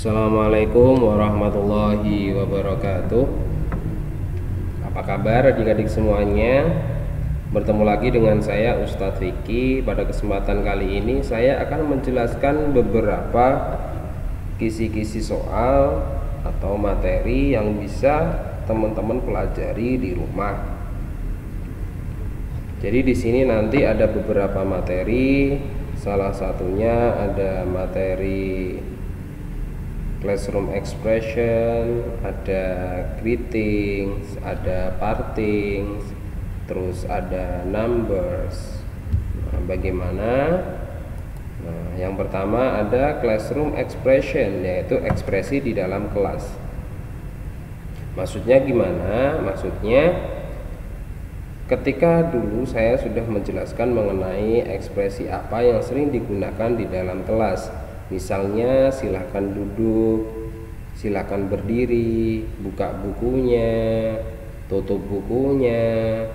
Assalamualaikum warahmatullahi wabarakatuh. Apa kabar adik-adik semuanya? Bertemu lagi dengan saya Ustadz Vicky. Pada kesempatan kali ini saya akan menjelaskan beberapa kisi-kisi soal atau materi yang bisa teman-teman pelajari di rumah. Jadi di sini nanti ada beberapa materi. Salah satunya ada materi classroom expression, ada greetings, ada partings, terus ada numbers. Bagaimana? Yang pertama ada classroom expression, yaitu ekspresi di dalam kelas. Maksudnya gimana? Maksudnya ketika dulu saya sudah menjelaskan mengenai ekspresi apa yang sering digunakan di dalam kelas. Misalnya silakan duduk, silakan berdiri, buka bukunya, tutup bukunya,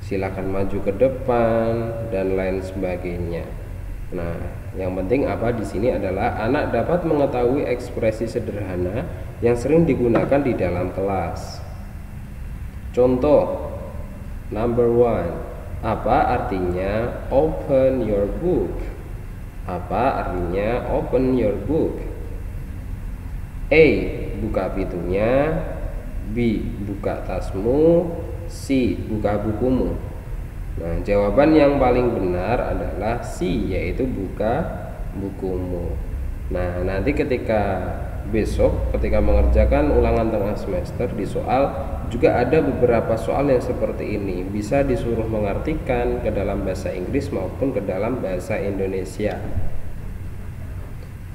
silakan maju ke depan, dan lain sebagainya. Nah, yang penting apa di sini adalah anak dapat mengetahui ekspresi sederhana yang sering digunakan di dalam kelas. Contoh, number 1. Apa artinya open your book? Apa artinya open your book? A. Buka pintunya. B. Buka tasmu. C. Buka bukumu. Nah, jawaban yang paling benar adalah C, yaitu buka bukumu. Nah, nanti besok ketika mengerjakan ulangan tengah semester di soal juga ada beberapa soal yang seperti ini, bisa disuruh mengartikan ke dalam bahasa Inggris maupun ke dalam bahasa Indonesia.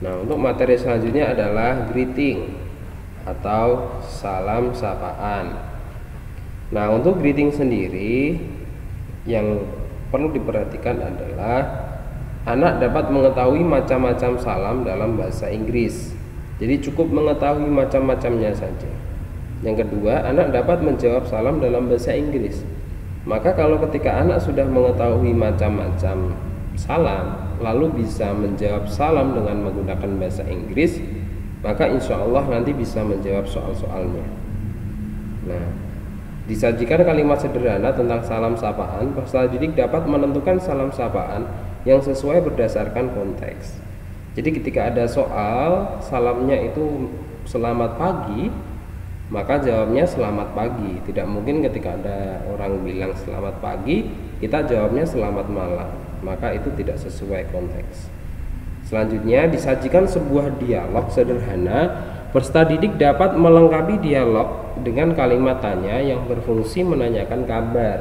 Nah, untuk materi selanjutnya adalah greeting atau salam sapaan. Nah, untuk greeting sendiri yang perlu diperhatikan adalah anak dapat mengetahui macam-macam salam dalam bahasa Inggris. Jadi cukup mengetahui macam-macamnya saja. Yang kedua, anak dapat menjawab salam dalam bahasa Inggris. Maka kalau ketika anak sudah mengetahui macam-macam salam, lalu bisa menjawab salam dengan menggunakan bahasa Inggris, maka insya Allah nanti bisa menjawab soal-soalnya. Nah, disajikan kalimat sederhana tentang salam sapaan, peserta didik dapat menentukan salam sapaan yang sesuai berdasarkan konteks. Jadi ketika ada soal salamnya itu selamat pagi, maka jawabnya selamat pagi. Tidak mungkin ketika ada orang bilang selamat pagi, kita jawabnya selamat malam. Maka itu tidak sesuai konteks. Selanjutnya disajikan sebuah dialog sederhana. Peserta didik dapat melengkapi dialog dengan kalimat tanya yang berfungsi menanyakan kabar.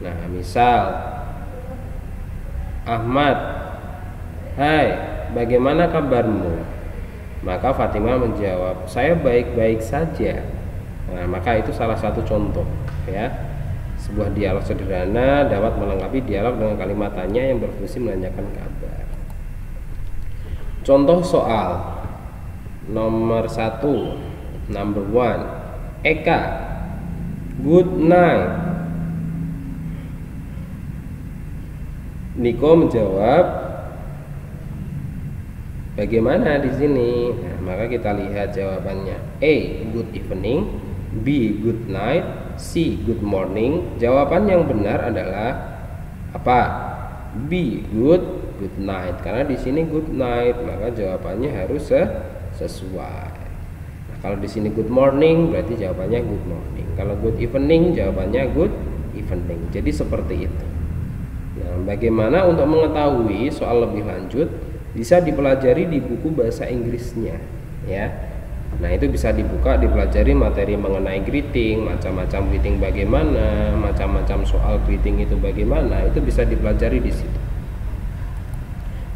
Nah, misal Ahmad, hai, bagaimana kabarmu? Maka Fatimah menjawab, saya baik-baik saja. Nah, maka itu salah satu contoh, ya. Sebuah dialog sederhana dapat melengkapi dialog dengan kalimat tanya yang berfungsi menanyakan kabar. Contoh soal nomor 1, number 1. Eka, good night. Niko menjawab, bagaimana di sini? Nah, maka kita lihat jawabannya. A. Good evening. B. Good night. C. Good morning. Jawaban yang benar adalah apa? B. Good night. Karena di sini good night, maka jawabannya harus sesuai. Nah, kalau di sini good morning, berarti jawabannya good morning. Kalau good evening, jawabannya good evening. Jadi seperti itu. Nah, bagaimana untuk mengetahui soal lebih lanjut? Bisa dipelajari di buku bahasa Inggrisnya, ya. Nah, itu bisa dibuka, dipelajari materi mengenai greeting, macam-macam greeting bagaimana, macam-macam soal greeting itu bagaimana, itu bisa dipelajari di situ.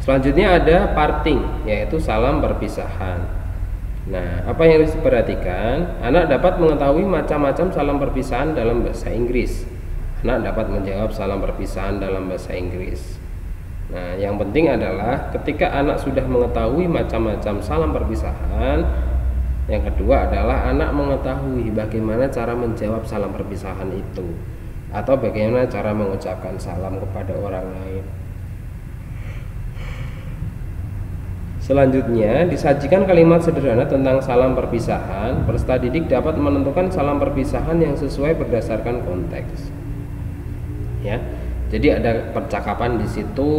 Selanjutnya ada parting, yaitu salam perpisahan. Nah, apa yang harus diperhatikan? Anak dapat mengetahui macam-macam salam perpisahan dalam bahasa Inggris. Anak dapat menjawab salam perpisahan dalam bahasa Inggris. Nah, yang penting adalah ketika anak sudah mengetahui macam-macam salam perpisahan, yang kedua adalah anak mengetahui bagaimana cara menjawab salam perpisahan itu, atau bagaimana cara mengucapkan salam kepada orang lain. Selanjutnya, disajikan kalimat sederhana tentang salam perpisahan. Peserta didik dapat menentukan salam perpisahan yang sesuai berdasarkan konteks. Ya, jadi ada percakapan di situ,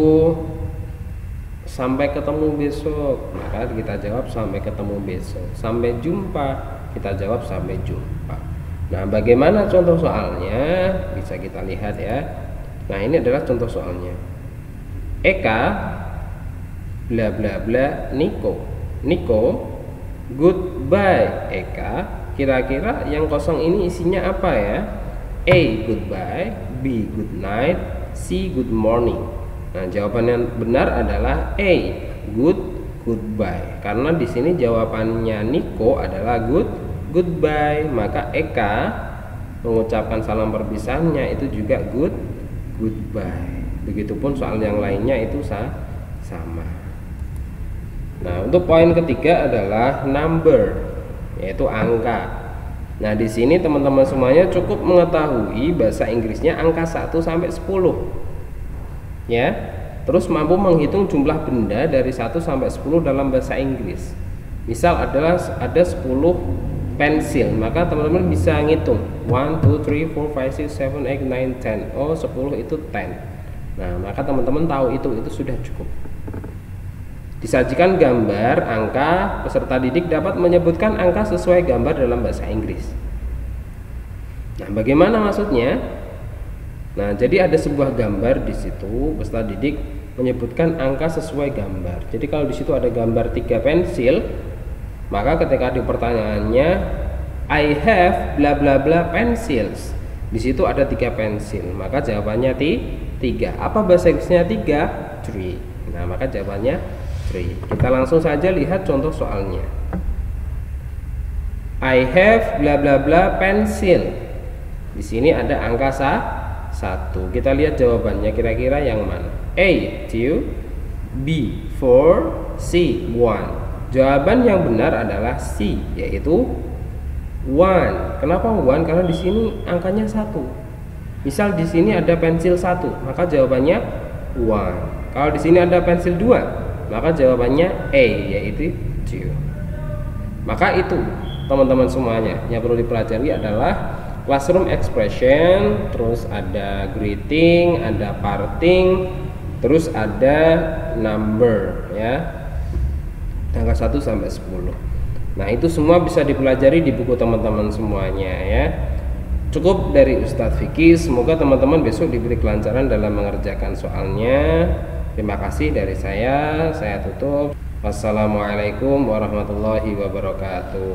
sampai ketemu besok, maka kita jawab sampai ketemu besok. Sampai jumpa, kita jawab sampai jumpa. Nah, bagaimana contoh soalnya? Bisa kita lihat ya. Nah, ini adalah contoh soalnya. Eka bla bla bla Niko. Niko, goodbye Eka. Kira-kira yang kosong ini isinya apa ya? A, goodbye. B, good night. C, good morning. Nah, jawaban yang benar adalah A, goodbye. Karena di sini jawabannya Niko adalah goodbye. Maka Eka mengucapkan salam perpisahannya itu juga goodbye. Begitupun soal yang lainnya itu sama. Nah, untuk poin ketiga adalah number, yaitu angka. Nah, di sini teman-teman semuanya cukup mengetahui bahasa Inggrisnya angka 1 sampai 10. Ya. Terus mampu menghitung jumlah benda dari 1 sampai 10 dalam bahasa Inggris. Misal ada 10 pensil, maka teman-teman bisa ngitung 1 2 3 4 5 6 7 8 9 10. Oh, 10 itu 10. Nah, maka teman-teman tahu itu sudah cukup. Disajikan gambar angka, peserta didik dapat menyebutkan angka sesuai gambar dalam bahasa Inggris. Nah, bagaimana maksudnya? Nah, jadi ada sebuah gambar di situ, peserta didik menyebutkan angka sesuai gambar. Jadi kalau di situ ada gambar 3 pensil, maka ketika di pertanyaannya I have bla bla bla pencils, di situ ada 3 pensil, maka jawabannya 3. Apa bahasa Inggrisnya 3? 3. Nah, maka jawabannya 3. Kita langsung saja lihat contoh soalnya. I have bla bla bla pencil. Di sini ada angka 1. Kita lihat jawabannya kira-kira yang mana? A 2, B 4, C 1. Jawaban yang benar adalah C, yaitu 1. Kenapa 1? Karena di sini angkanya 1. Misal di sini ada pensil 1, maka jawabannya 1. Kalau di sini ada pensil 2, maka jawabannya A, yaitu 2. Maka itu teman-teman semuanya yang perlu dipelajari adalah classroom expression, terus ada greeting, ada parting, terus ada number ya, angka 1 sampai 10. Nah, itu semua bisa dipelajari di buku teman-teman semuanya ya. Cukup dari Ustadz Vicky, semoga teman-teman besok diberi kelancaran dalam mengerjakan soalnya. Terima kasih dari saya tutup. Wassalamualaikum warahmatullahi wabarakatuh.